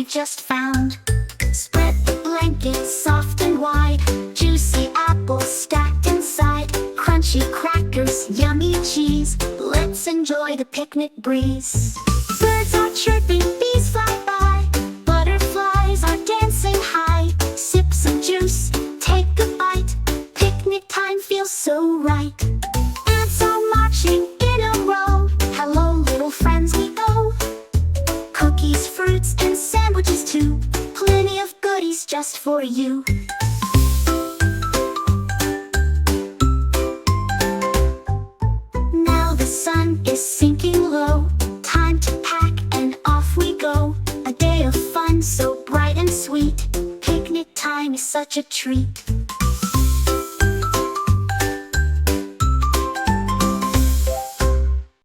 we just found. Spread the blanket soft and wide, juicy apples stacked inside, crunchy crackers, yummy cheese. Let's enjoy the picnic breeze. Birds are chirping, bees fly by, butterflies are dancing high. Sip some juice, take a bite, picnic time feels so right. Ants are marching in a row, hello little friends we go. Cookies, fruits, and sandwiches too, plenty of goodies just for you. Now the sun is sinking low, time to pack and off we go. A day of fun so bright and sweet, picnic time is such a treat.